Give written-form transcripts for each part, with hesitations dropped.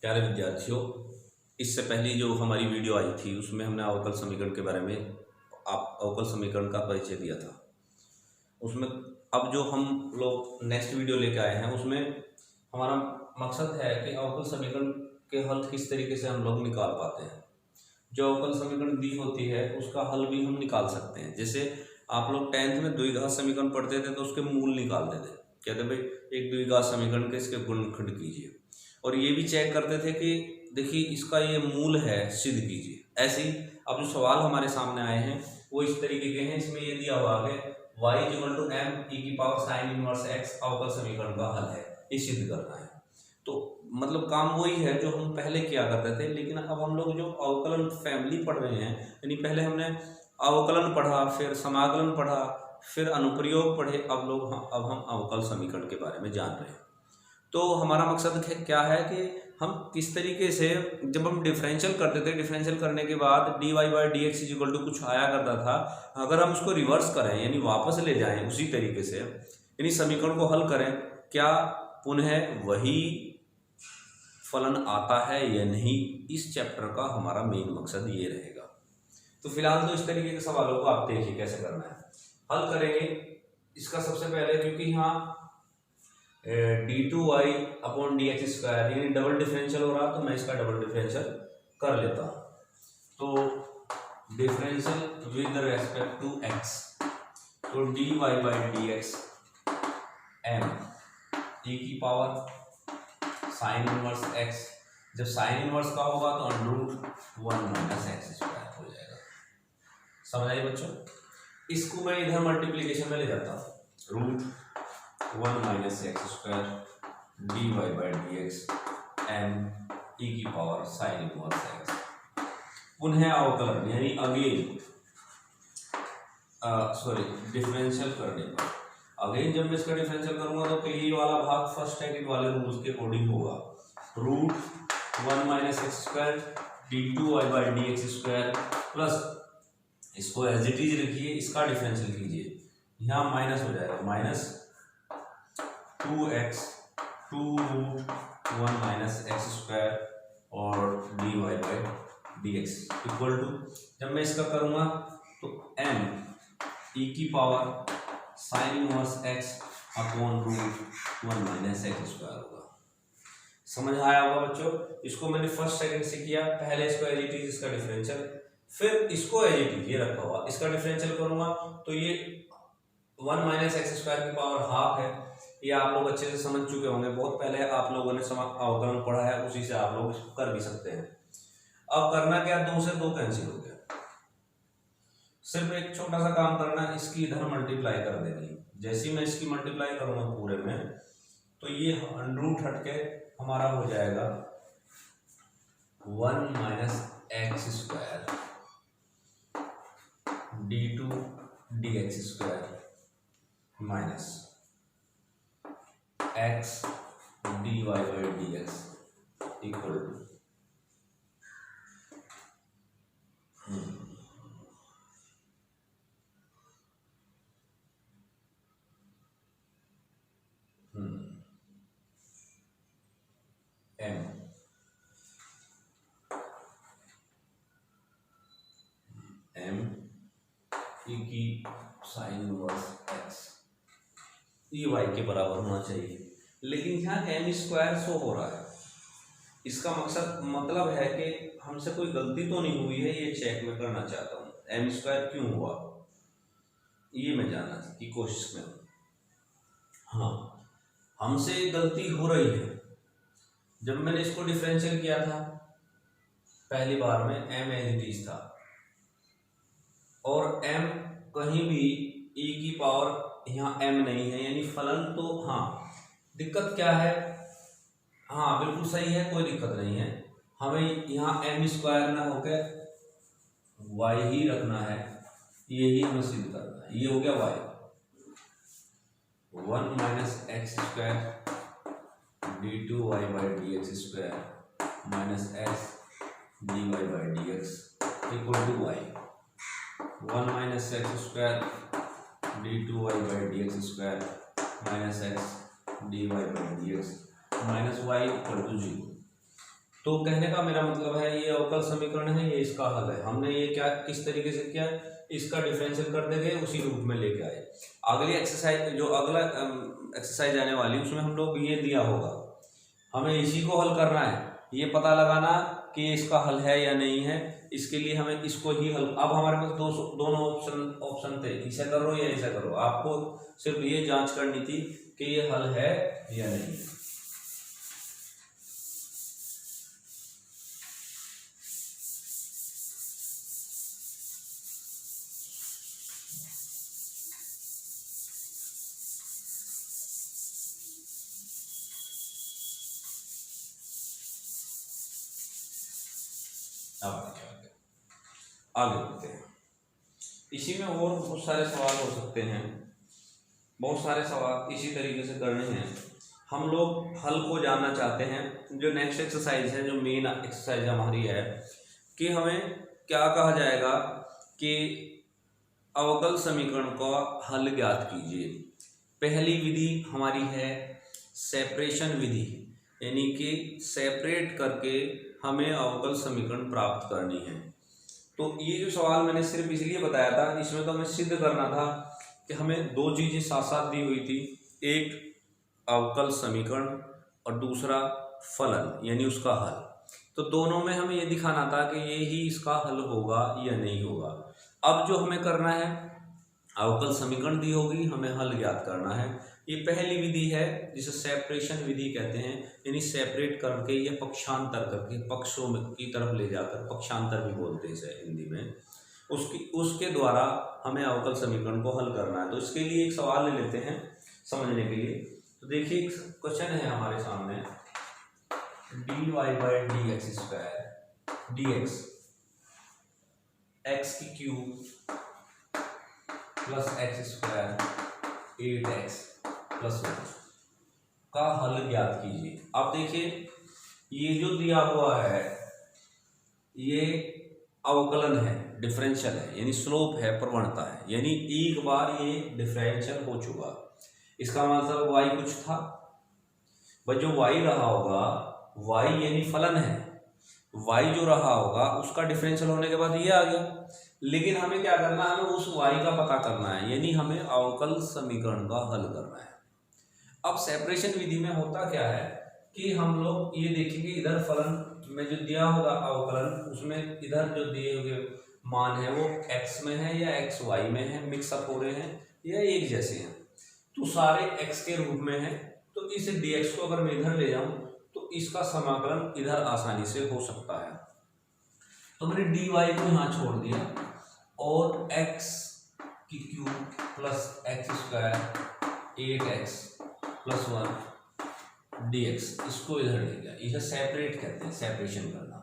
प्यारे विद्यार्थियों, इससे पहली जो हमारी वीडियो आई थी उसमें हमने अवकल समीकरण के बारे में अवकल समीकरण का परिचय दिया था। उसमें अब जो हम लोग नेक्स्ट वीडियो लेके आए हैं उसमें हमारा मकसद है कि अवकल समीकरण के हल किस तरीके से हम लोग निकाल पाते हैं। जो अवकल समीकरण दी होती है उसका हल भी हम निकाल सकते हैं। जैसे आप लोग 10th में द्विघात समीकरण पढ़ते थे तो उसके मूल निकालते थे, कहते भाई एक द्विघात समीकरण के इसके गुणनखंड कीजिए, और ये भी चेक करते थे कि देखिए इसका ये मूल है, सिद्ध कीजिए। ऐसे ही अब जो सवाल हमारे सामने आए हैं वो इस तरीके के हैं। इसमें ये दिया हुआ है y = m e की पावर sin इनवर्स x अवकल समीकरण का हल है, ये सिद्ध करना है। तो मतलब काम वही है जो हम पहले किया करते थे, लेकिन अब हम लोग जो अवकलन फैमिली पढ़ रहे हैं, यानी पहले हमने अवकलन पढ़ा, फिर समाकलन पढ़ा, फिर अनुप्रयोग पढ़े, अब हम अवकल समीकरण के बारे में जान रहे हैं। तो हमारा मकसद क्या है कि हम किस तरीके से, जब हम डिफरेंशियल करते थे, डिफरेंशियल करने के बाद dy/dx = कुछ आया करता था, अगर हम उसको रिवर्स करें यानी वापस ले जाएं उसी तरीके से, यानी समीकरण को हल करें, क्या पुनः वही फलन आता है या नहीं, इस चैप्टर का हमारा मेन मकसद ये रहेगा। तो फिलहाल तो इस तरीके के सवालों को आप देखिए कैसे करना है, हल करेंगे। इसका सबसे पहले, क्योंकि यहाँ d2y/dx² यानी डबल डिफरेंशियल हो रहा, तो मैं इसका डबल डिफरेंशियल कर लेता हूँ। तो differential with respect to x, तो dy/dx m e की पावर साइन इनवर्स x, जब साइन इनवर्स का होगा तो √1 - x² हो जाएगा। समझ आइए बच्चों? इसको मैं इधर मल्टीप्लीकेशन में ले जाता हूँ, √1 - x² dy/dx m e की पावर साइन इनवर्स x। पुनः अवकलन यानी अगेन डिफरेंशियल करने पर, अगेन जब मैं इसका डिफरेंशियल करूंगा तो ये वाला भाग फर्स्ट सेकंड वाले रूल्स के अकॉर्डिंग होगा। √1 - x² d2y/dx² प्लस इसको एज इट इज रखिए, इसका डिफरेंशियल कीजिए, यहाँ माइनस हो जाएगा, -2x 2√1 - x² और dy/dx इक्वल टू, जब मैं इसका करूंगा तो m e की power sine inverse x upon √1 - x² होगा। समझ आया होगा बच्चों? इसको मैंने फर्स्ट सेकंड से किया, पहले इसको एज इट इज, इसका डिफरेंशियल, फिर इसको एज इट इज ये रखा हुआ, इसका डिफरेंशियल करूंगा तो ये 1 - x² की पावर हाफ है। ये आप लोग अच्छे से समझ चुके होंगे, बहुत पहले आप लोगों ने अवकलन पढ़ा है, उसी से आप लोग इसको कर भी सकते हैं। अब करना क्या, 2 से 2 कैंसिल हो गया, सिर्फ एक छोटा सा काम करना है, इसकी इधर मल्टीप्लाई कर देनी। जैसे ही मैं इसकी मल्टीप्लाई करूंगा पूरे में, तो ये √ हटके हमारा हो जाएगा 1 - x² d2dx² minus x dy/dx equal to m e की साइन इनवर्स x, ये y के बराबर होना चाहिए, लेकिन यहाँ m² शो हो रहा है। इसका मतलब है कि हमसे कोई गलती तो नहीं हुई है, ये चेक मैं करना चाहता हूँ m² क्यों हुआ, ये मैं जानने की कोशिश में हूँ। हाँ, हमसे गलती हो रही है। जब मैंने इसको डिफरेंशियल किया था पहली बार में, m एज इट इज था, और m कहीं भी e की पावर यहाँ m नहीं है, यानी फलन तो, हाँ दिक्कत क्या है, हाँ बिल्कुल सही है, कोई दिक्कत नहीं है, हमें यहाँ m² ना होकर y ही रखना है, यही हमें सिद्ध करना है। ये हो गया y, 1 - x² d2y/dx² minus x dy/dx equal to y, 1 - x² d2y/dx² minus x dy/dx minus y equal to 0। तो कहने का मेरा मतलब है ये अवकल समीकरण है, ये इसका हल है। हमने ये क्या किस तरीके से किया, इसका डिफरेंशियल करते गए, उसी रूप में लेके आए। अगली एक्सरसाइज जो अगला एक्सरसाइज आने वाली उसमें हम लोग ये दिया होगा, हमें इसी को हल करना है, ये पता लगाना कि ये इसका हल है या नहीं है। इसके लिए हमें इसको ही हल, अब हमारे पास दोनों ऑप्शन थे, इसे करो या इसे करो। आपको सिर्फ ये जांच करनी थी कि ये हल है या नहीं। आगे बढ़ते हैं। इसी में और बहुत सारे सवाल हो सकते हैं, बहुत सारे सवाल इसी तरीके से करने हैं। हम लोग हल को जानना चाहते हैं। जो नेक्स्ट एक्सरसाइज है, जो मेन एक्सरसाइज हमारी है, कि हमें क्या कहा जाएगा कि अवकल समीकरण का हल ज्ञात कीजिए। पहली विधि हमारी है सेपरेशन विधि, यानी कि सेपरेट करके हमें अवकल समीकरण प्राप्त करनी है। तो ये जो सवाल मैंने सिर्फ इसलिए बताया था, इसमें तो हमें सिद्ध करना था कि हमें दो चीज़ें साथ साथ दी हुई थी, एक अवकल समीकरण और दूसरा फलन यानी उसका हल। तो दोनों में हमें ये दिखाना था कि ये ही इसका हल होगा या नहीं होगा। अब जो हमें करना है, अवकल समीकरण दी होगी, हमें हल ज्ञात करना है। ये पहली विधि है जिसे सेपरेशन विधि कहते हैं, यानी सेपरेट करके या पक्षांतर करके, पक्षों में की तरफ ले जाकर, पक्षांतर भी बोलते हैं इसे हिंदी में, उसके द्वारा हमें अवकल समीकरण को हल करना है। तो इसके लिए एक सवाल ले लेते हैं समझने के लिए। तो देखिए एक क्वेश्चन है हमारे सामने, dy/dx² dx x की cube plus x² 8x plus 1 का हल ज्ञात कीजिए। अब देखिए ये जो दिया हुआ है ये अवकलन है, डिफरेंशियल है, यानी स्लोप है, प्रवणता है, यानी एक बार ये डिफरेंशियल हो चुका। इसका मतलब y कुछ था, बस जो y रहा होगा, y यानी फलन है, y जो रहा होगा उसका डिफरेंशियल होने के बाद ये आ गया। लेकिन हमें क्या करना है, हमें उस y का पता करना है, यानी हमें अवकल समीकरण का हल करना है। अब सेपरेशन विधि में होता क्या है कि हम लोग ये देखेंगे, इधर फलन में जो दिया होगा अवकलन, उसमें इधर जो दिए हुए मान है वो x में है या xy में है, मिक्सअप हो रहे हैं या एक जैसे हैं, तो सारे x के रूप में है। तो इस dx को अगर मैं इधर ले जाऊं तो इसका समाकलन इधर आसानी से हो सकता है। तो मैंने dy को यहाँ छोड़ दिया और x की cube plus x² 8x plus 1 dx इसको इधर ले गया। इसे सेपरेट कहते हैं, सेपरेशन करना,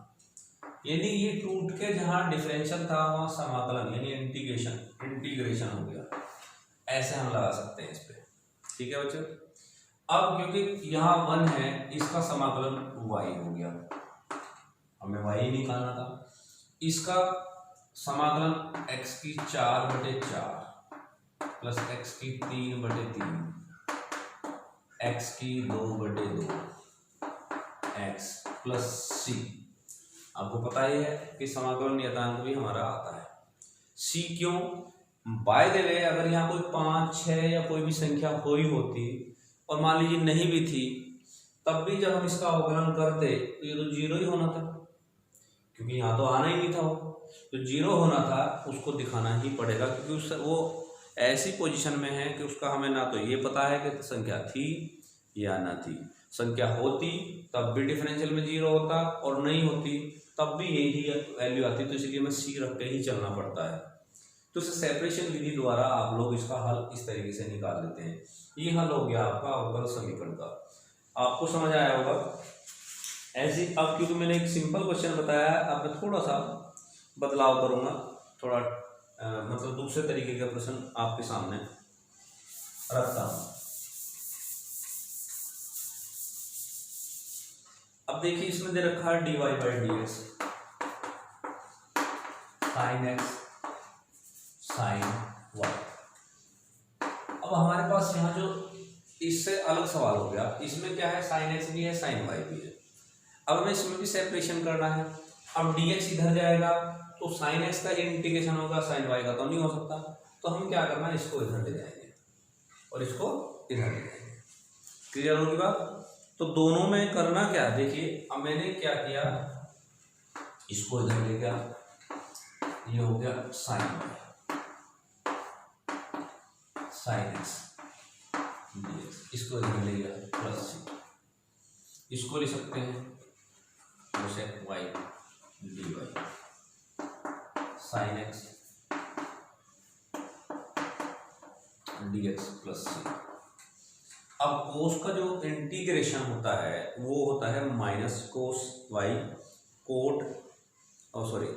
यानी ये टूट के जहाँ डिफरेंशियल था वहाँ समाकलन यानी इंटीग्रेशन हो गया। ऐसे हम लगा सकते हैं इस पे, ठीक है बच्चों। अब क्योंकि यहाँ 1 है, इसका समाकलन y हो गया, हमें y निकालना था। इसका समाकलन x की 4/4 प्लस x की 3/3 x की 2/2 x प्लस c। आपको पता ही है कि समाकलन नियतांक भी हमारा आता है c। क्यों? बाय द वे अगर यहाँ कोई 5, 6 या कोई भी संख्या हुई होती और मान लीजिए नहीं भी थी, तब भी जब हम इसका अवकलन करते तो ये तो 0 ही होना था, क्योंकि यहाँ तो आना ही नहीं था। वो तो 0 होना था, उसको दिखाना ही पड़ेगा, क्योंकि वो ऐसी पोजीशन में है कि उसका हमें ना तो ये पता है कि संख्या थी या ना थी। संख्या होती तब भी डिफरेंशियल में 0 होता और नहीं होती तब भी यही वैल्यू आती, तो इसलिए हमें सी रख के ही चलना पड़ता है। तो सेपरेशन विधि द्वारा आप लोग इसका हल इस तरीके से निकाल लेते हैं। ये हल हो गया आपका अवकल समीकरण का। आपको समझ आया होगा ऐसे। अब क्योंकि मैंने एक सिंपल क्वेश्चन बताया है, अब मैं थोड़ा सा बदलाव करूंगा, थोड़ा मतलब दूसरे तरीके का प्रश्न आपके सामने रखता हूं। अब देखिए इसमें दे रखा है dy/dx sin x sin y। अब हमारे पास यहाँ जो इससे अलग सवाल हो गया, इसमें क्या है, sin x भी है sin y भी है। अब हमें इसमें भी सेपरेशन करना है। अब dx इधर जाएगा तो साइन एक्स का इंटीग्रेशन होगा, साइन वाई का तो नहीं हो सकता। तो हम क्या करना है, इसको इधर ले जाएंगे और इसको इधर ले जाएंगे। क्लियर होगी बात? तो दोनों में करना क्या, देखिए अब मैंने क्या किया, इसको इधर ले गया, ये हो गया sine y, sine x dx, इसको इधर ले गया प्लस सी, इसको ले सकते हैं cosec y d y, sine x d x plus c. अब कोस का जो इंटीग्रेशन होता है वो होता है माइनस कोस वाई कोट, और सॉरी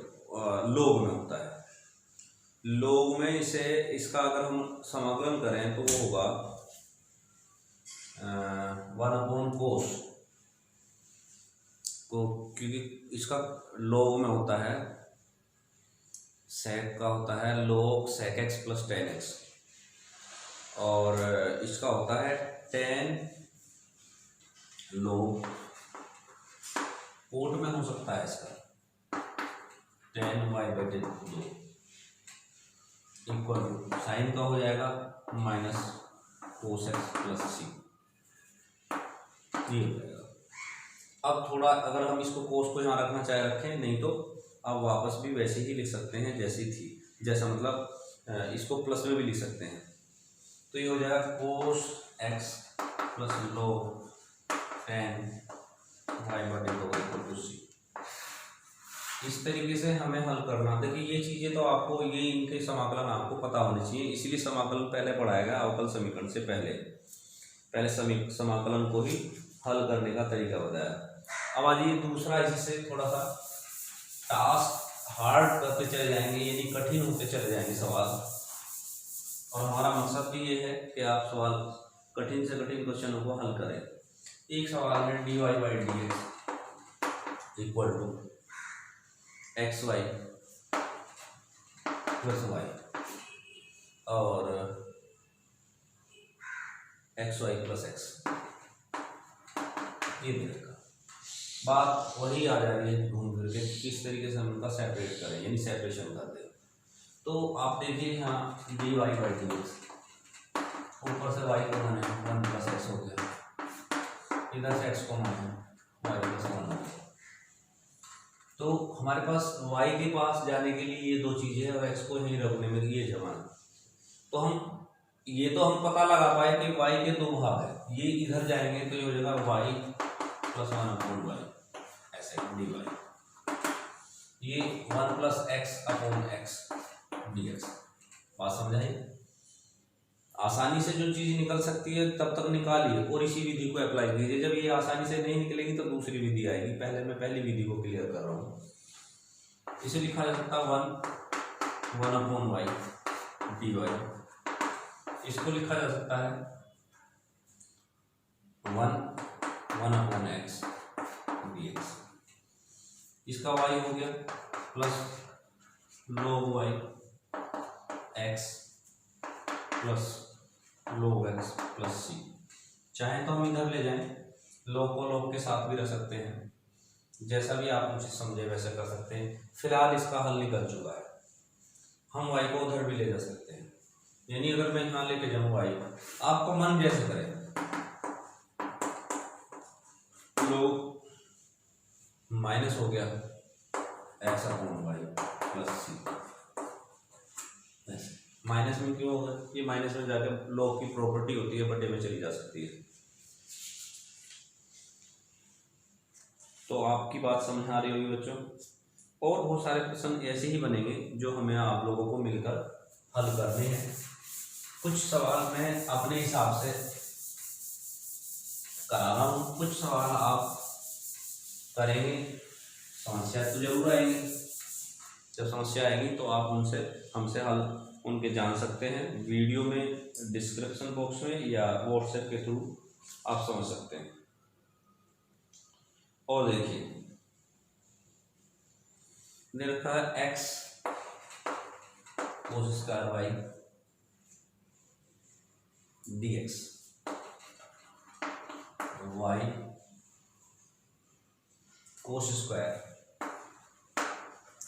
लोग में होता है। लोग में इसे, इसका अगर हम समाकलन करें तो वो होगा 1/कोस को, क्योंकि इसका लोग में होता है, सेक का होता है लोग sec x plus ten x, और इसका होता है टेन लोग, कोट में हो सकता है इसका टेन वाई बटे दो, इक्वल टू साइन का हो जाएगा माइनस कोस एक्स प्लस सी, ये हो जाएगा। अब थोड़ा अगर हम इसको कोस को यहाँ रखना चाहे रखें, नहीं तो अब वापस भी वैसे ही लिख सकते हैं जैसी थी, जैसा मतलब इसको प्लस में भी लिख सकते हैं। तो ये हो जाएगा कोस एक्स प्लस लोग टेन वाई बटे दो इक्वल टू सी। इस तरीके से हमें हल करना। देखिए ये चीज़ें तो आपको, ये इनके समाकलन आपको पता होने चाहिए, इसीलिए समाकलन पहले पढ़ाया गया अवकल समीकरण से पहले समाकलन को ही हल करने का तरीका बताया। अब आज ये दूसरा, इससे थोड़ा सा टास्क हार्ड करते चले जाएंगे, यानी कठिन होते चले जाएंगे सवाल, और हमारा मकसद भी ये है कि आप सवाल कठिन से कठिन क्वेश्चनों को हल करें। एक सवाल में d y by d x equal to x y plus y और एक्स वाई प्लस एक्स, ये मिलेगा। बात वही आ जा रही है घूम फिर के, किस तरीके से हम उनका सेपरेट करें, यानी सेपरेशन कर दें। तो आप देखिए यहाँ d y by d x, ऊपर से वाई को माने 1 प्लस एक्स हो गया, इधर से एक्स को माने वाई प्लस 1 हो गया। तो हमारे पास वाई के पास जाने के लिए ये दो चीज़ें हैं और एक्स को यहीं रखने में ये जमाना। तो हम ये तो हम पता लगा पाए कि वाई के दो भाग है, ये इधर जाएंगे तो ये हो जाएगा वाई प्लस 1/वाई, ऐसे डी वाई, ये 1 plus x upon x d x. बात समझाइए? आसानी से जो चीज़ निकल सकती है तब तक निकालिए और इसी विधि को अप्लाई कीजिए। जब ये आसानी से नहीं निकलेगी तो दूसरी विधि आएगी। पहले मैं पहली विधि को क्लियर कर रहा हूँ। इसे लिखा जा सकता है 1/वाई डी वाई, इसको लिखा जा सकता है 1/x dx। इसका y हो गया plus log y x plus log x plus c। चाहे तो हम इधर ले जाएं, log को log के साथ भी रख सकते हैं, जैसा भी आप मुझे समझे वैसे कर सकते हैं। फिलहाल इसका हल निकल चुका है, हम y को उधर भी ले जा सकते हैं, यानी अगर मैं यहाँ लेके जाऊँ y, आपका मन जैसे करे। log माइनस हो गया एक्स अपॉन वाई प्लस सी, माइनस में क्यों होगा, ये माइनस में जाकर log की प्रॉपर्टी होती है, बटे में चली जा सकती है। तो आपकी बात समझ आ रही होगी बच्चों। और बहुत सारे प्रश्न ऐसे ही बनेंगे जो हमें आप लोगों को मिलकर हल करने हैं। कुछ सवाल मैं अपने हिसाब से करा रहा हूँ, कुछ सवाल आप करेंगे, समस्या तो जरूर आएंगी। जब समस्या आएगी तो आप उनसे हमसे हल उनके जान सकते हैं। वीडियो में डिस्क्रिप्शन बॉक्स में या व्हाट्सएप के थ्रू आप समझ सकते हैं। और देखिए दे रखा है x cos square y d x, y cos square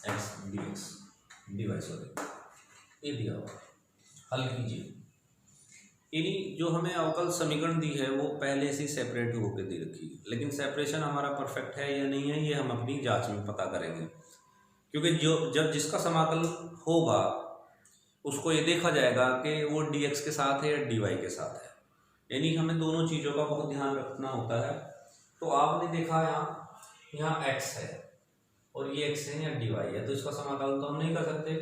x d x d y, sorry ये दिया हुआ, हल कीजिए। यानी जो हमें अवकल समीकरण दी है वो पहले से सेपरेट होकर दे रखी है, लेकिन सेपरेशन हमारा परफेक्ट है या नहीं है ये हम अपनी जांच में पता करेंगे, क्योंकि जो जब जिसका समाकल होगा उसको ये देखा जाएगा कि वो dx के साथ है या dy के साथ है, यानी हमें दोनों चीज़ों का बहुत ध्यान रखना होता है। तो आपने देखा यहाँ x है और ये x है या dy है, तो इसका समाकल तो हम नहीं कर सकते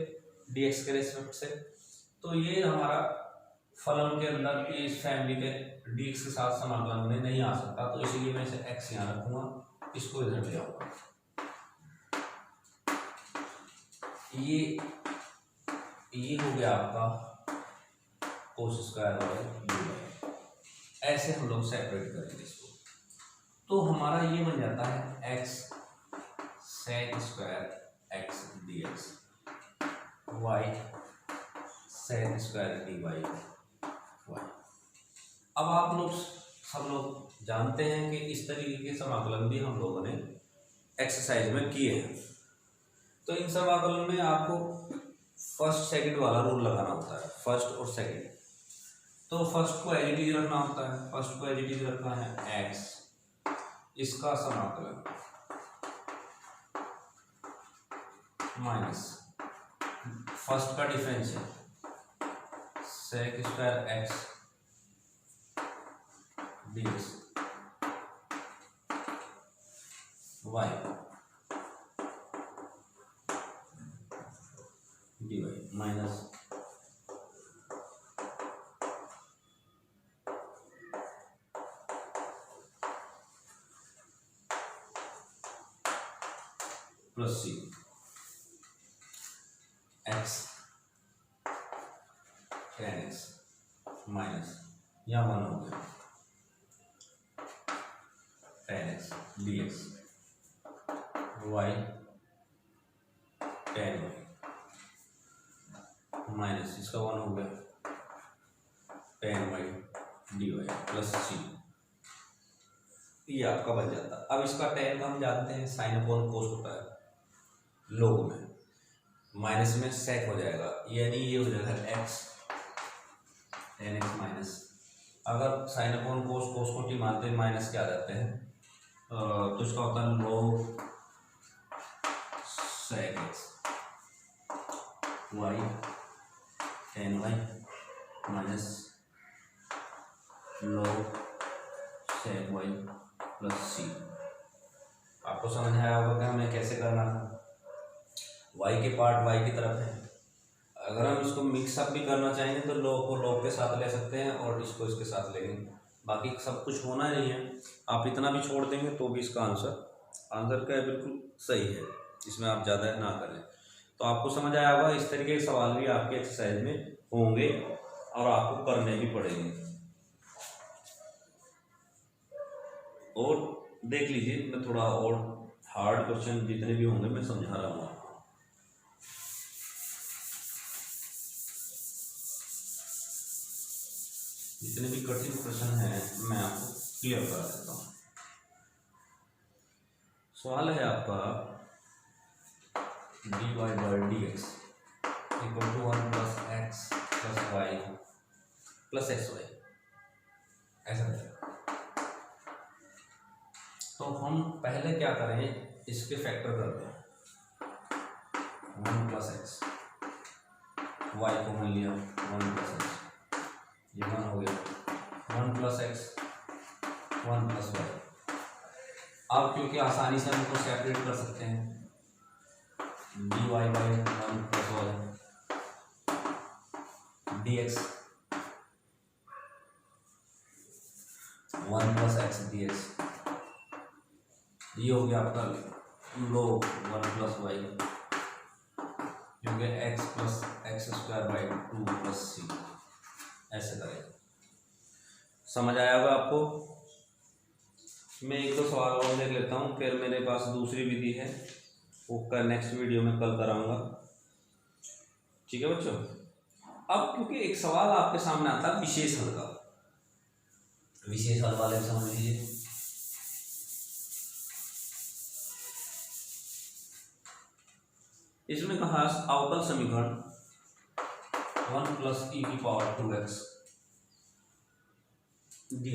dx के रेस्पेक्ट से, तो ये हमारा फलन के अंदर इस फैमिली के dx के साथ समाकलन में नहीं आ सकता, तो इसीलिए मैं इसे x यहाँ रखूँगा, इसको इधर ले आऊँगा। ये हो गया आपका कोस स्क्वायर और dy, ऐसे हम लोग सेपरेट करेंगे इसको, तो हमारा ये बन जाता है x sec square x dx, y sec square dy y। अब आप लोग सब लोग जानते हैं कि इस तरीके के समाकलन भी हम लोगों ने एक्सरसाइज में किए हैं, तो इन समाकलन में आपको फर्स्ट सेकंड वाला रूल लगाना होता है, फर्स्ट और सेकंड। तो फर्स्ट को एज इट इज रखना होता है, फर्स्ट को एज इट इज रखना है x, इसका समाकलन माइनस फर्स्ट का differential sec square x dx y dy minus plus c x tan x minus यहाँ 1 हो गया tan x dx y tan y minus इसका 1 हो गया tan y dy plus c, ये आपका बन जाता है। अब इसका tan हम जानते हैं साइन अपॉन कोस होता है लोग में, माइनस में सेक हो जाएगा, यानी ये हो जाएगा x tan x माइनस, अगर साइन अपॉन कोस, कोस को टी मानते हैं माइनस के आ जाते हैं, तो इसका होता है log sec x y tan y minus log sec y plus c। आपको समझ आया होगा कि हमें कैसे करना था, y के पार्ट y की तरफ है, अगर हम इसको मिक्सअप भी करना चाहेंगे तो log को log के साथ ले सकते हैं और इसको इसके साथ लेंगे, बाकी सब कुछ होना नहीं है, आप इतना भी छोड़ देंगे तो भी इसका आंसर क्या है बिल्कुल सही है, इसमें आप ज़्यादा ना करें। तो आपको समझ आया होगा, इस तरीके के सवाल भी आपके एक्सरसाइज में होंगे और आपको करने भी पड़ेंगे। और देख लीजिए, मैं थोड़ा और हार्ड क्वेश्चन जितने भी होंगे मैं समझा रहा हूँ आपको। जितने भी कठिन प्रश्न हैं मैं आपको क्लियर करा देता हूँ। सवाल है आपका dy by dx equal to 1 plus x plus y plus x y, ऐसा रहेगा। तो हम पहले क्या करें, इसके फैक्टर करते हैं, 1 प्लस एक्स, वाई को मान लिया 1 प्लस एक्स, ये 1 हो गया, 1 प्लस एक्स 1 प्लस वाई। अब क्योंकि आसानी से हम इसको सेपरेट कर सकते हैं, dy by 1 plus y dx 1 plus x dx, ये हो गया आपका log 1 प्लस वाई क्योंकि x plus x square by 2 plus c, ऐसे करेगा। समझ आया होगा आपको। मैं एक दो सवाल और देख लेता हूँ, फिर मेरे पास दूसरी विधि है, वो का नेक्स्ट वीडियो में कल कराऊंगा, ठीक है बच्चों। अब क्योंकि एक सवाल आपके सामने आता है विशेष हल का, विशेष हल वाले समझ लीजिए। इसमें कहा अवकल समीकरण 1 प्लस ई की power 2x dy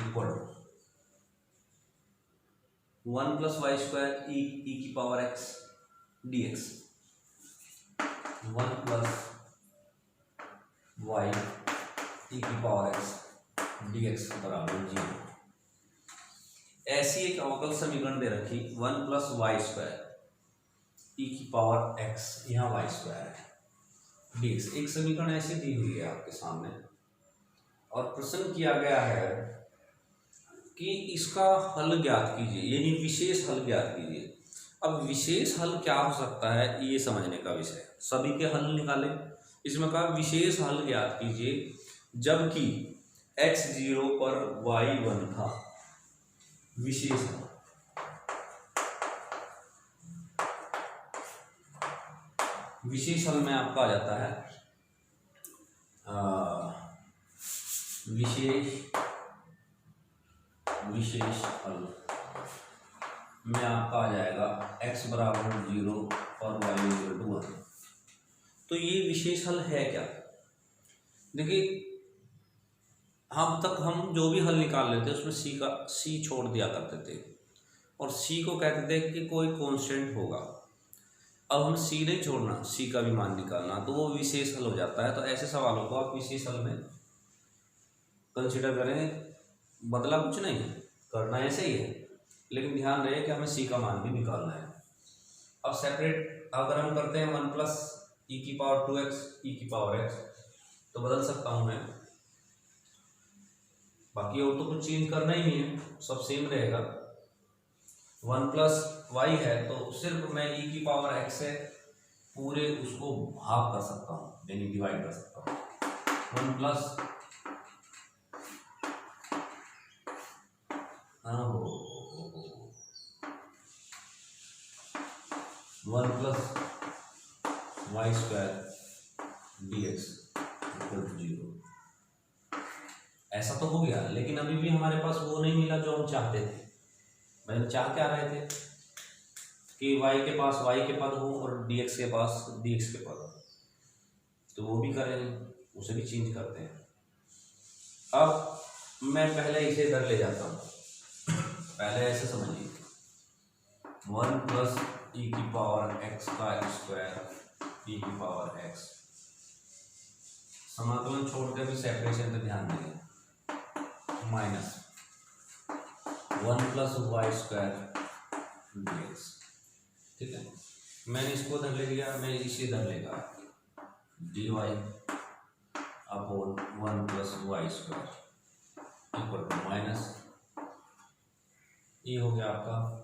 equal 1 plus y square e की power x dx 1 plus y e की पावर x dx बराबर 0। ऐसी एक अवकल समीकरण दे रखी 1 प्लस वाई स्क्वायर ई की पावर x, यहाँ वाई स्क्वायर है dx। एक समीकरण ऐसी दी हुई है आपके सामने और प्रश्न किया गया है कि इसका हल ज्ञात कीजिए, यानी विशेष हल ज्ञात कीजिए। अब विशेष हल क्या हो सकता है ये समझने का विषय, सभी के हल निकाले। इसमें कहा विशेष हल ज्ञात कीजिए जबकि x0 पर y1 था। विशेष हल, विशेष हल में आपका आ जाता है विशेष हल में आपका आ जाएगा x बराबर 0 और y इक्वल टू 1। तो ये विशेष हल है क्या? देखिए अब तक हम जो भी हल निकाल लेते उसमें c छोड़ दिया करते थे और c को कहते थे कि कोई कांस्टेंट होगा। अब हम c नहीं छोड़ना, c का भी मान निकालना, तो वो विशेष हल हो जाता है। तो ऐसे सवालों को आप विशेष हल में कंसिडर करें, बदला कुछ नहीं है, करना ऐसे ही है, लेकिन ध्यान रहे कि हमें c का मान भी निकालना है। अब सेपरेट अगर हम करते हैं 1 प्लस ई की पावर 2x ई की पावर x, तो बदल सकता हूँ मैं, बाकी और तो कुछ चेंज करना ही नहीं है, सब सेम रहेगा। 1 प्लस वाई है तो सिर्फ मैं ई की पावर x से पूरे उसको भाग कर सकता हूँ, यानी डिवाइड कर सकता हूँ। 1 plus 1 plus y square dx equal to 0। ऐसा तो हो गया, लेकिन अभी भी हमारे पास वो नहीं मिला जो हम चाहते थे। मतलब चाह क्या रहे थे कि y के पास y के पद हो और dx के पास dx के पद हो, तो वो भी करेंगे, उसे भी चेंज करते हैं। अब मैं पहले इसे इधर ले जाता हूँ, पहले ऐसे समझिए 1 प्लस ई की पावर x का स्क्वायर ई की पावर x, समाकलन छोड़कर भी सेपरेशन पे ध्यान देंगे, minus 1 plus y square dx। ठीक है, मैंने इसको इधर ले लिया, मैं इसे इधर लेगा dy upon 1 plus y square equal to minus, ये हो गया आपका।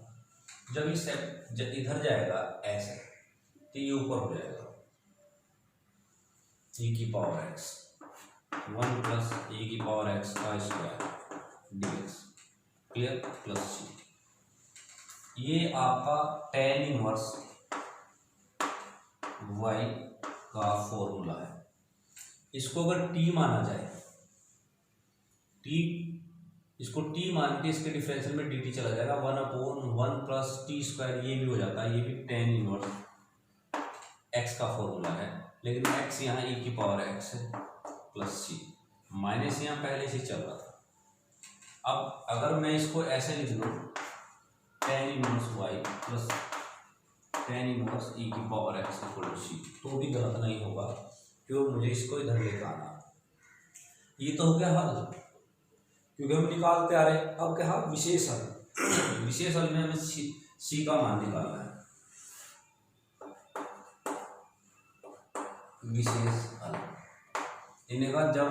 जब इस जब इधर जाएगा ऐसे तो ये ऊपर हो जाएगा e की पावर x 1 प्लस e की पावर x का square dx, clear, plus c। ये आपका tan इनवर्स y का फॉर्मूला है। इसको अगर t माना जाए, t, इसको t मान के इसके डिफरेंशियल में dt चला जाएगा, 1 अपॉन 1 प्लस टी स्क्वायर, ये भी हो जाता है, ये भी tan इनवर्स x का फॉर्मूला है, लेकिन x यहाँ e की पावर x है प्लस c, माइनस यहाँ पहले से चल रहा था। अब अगर मैं इसको ऐसे लिख लूँ tan inverse y plus tan inverse e की power x equal to c, तो भी गलत नहीं होगा क्योंकि मुझे इसको इधर लेकर आना। ये तो हो गया हल, क्योंकि हम निकालते आ रहे हैं। अब क्या है विशेष हल, विशेष हल में हमें c का मान निकालना है। विशेष हल इन्हें का जब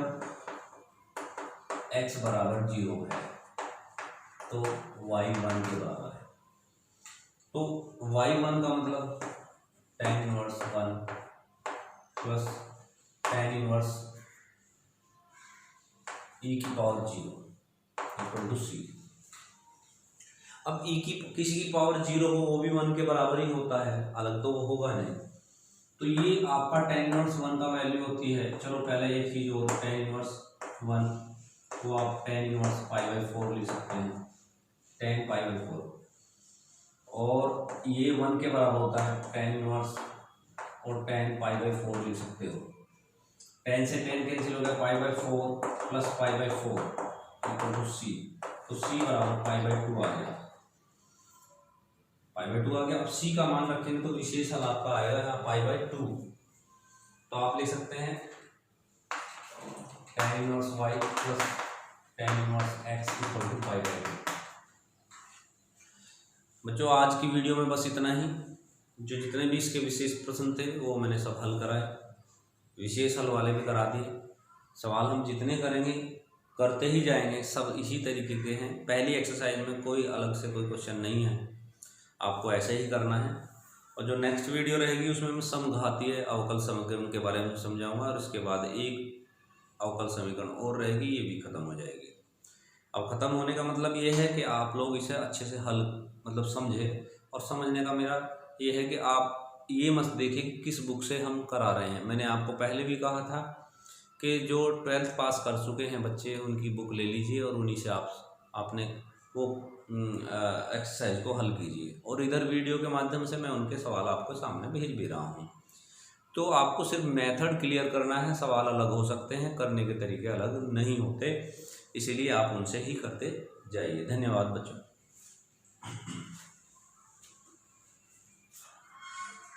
x बराबर 0 है तो y 1 के बराबर है, तो y 1 का मतलब tan inverse 1 plus tan inverse e की पावर 0 इक्वल टू c। अब e की किसी की पावर 0 हो वो भी 1 के बराबर ही होता है, अलग तो वो होगा नहीं। तो ये आपका tan इनवर्स 1 का वैल्यू होती है, चलो पहले एक चीज और, tan इनवर्स 1 को आप tan इनवर्स पाई बाई 4 लिख सकते हैं, tan पाई बाई 4, और ये 1 के बराबर होता है tan इनवर्स, और tan π/4 लिख सकते हो। tan से tan कैंसिल हो गया, π/4 प्लस π/4 इक्वल टू c, तो c बराबर π/2 आ गया, π/2 आ गया। अब c का मान रखेंगे तो विशेष हल आपका आएगा यहाँ π/2, तो आप ले सकते हैं tan inverse y plus tan inverse x equal to π/2। बच्चों आज की वीडियो में बस इतना ही। जो जितने भी इसके विशेष प्रश्न थे वो मैंने सब हल कराए, विशेष हल वाले भी करा दिए। सवाल हम जितने करेंगे करते ही जाएंगे, सब इसी तरीके के हैं। पहली एक्सरसाइज में कोई अलग से कोई क्वेश्चन नहीं है, आपको ऐसे ही करना है। और जो नेक्स्ट वीडियो रहेगी उसमें मैं समघातीय अवकल समीकरण के बारे में समझाऊंगा, और इसके बाद एक अवकल समीकरण और रहेगी, ये भी खत्म हो जाएगी। अब ख़त्म होने का मतलब ये है कि आप लोग इसे अच्छे से हल मतलब समझे, और समझने का मेरा ये है कि आप ये मत देखिए कि किस बुक से हम करा रहे हैं। मैंने आपको पहले भी कहा था कि जो 12th पास कर चुके हैं बच्चे उनकी बुक ले लीजिए और उन्हीं से आपने वो एक्सरसाइज को हल कीजिए, और इधर वीडियो के माध्यम से मैं उनके सवाल आपको सामने भेज भी रहा हूँ। तो आपको सिर्फ मेथड क्लियर करना है, सवाल अलग हो सकते हैं, करने के तरीके अलग नहीं होते, इसीलिए आप उनसे ही करते जाइए। धन्यवाद बच्चों।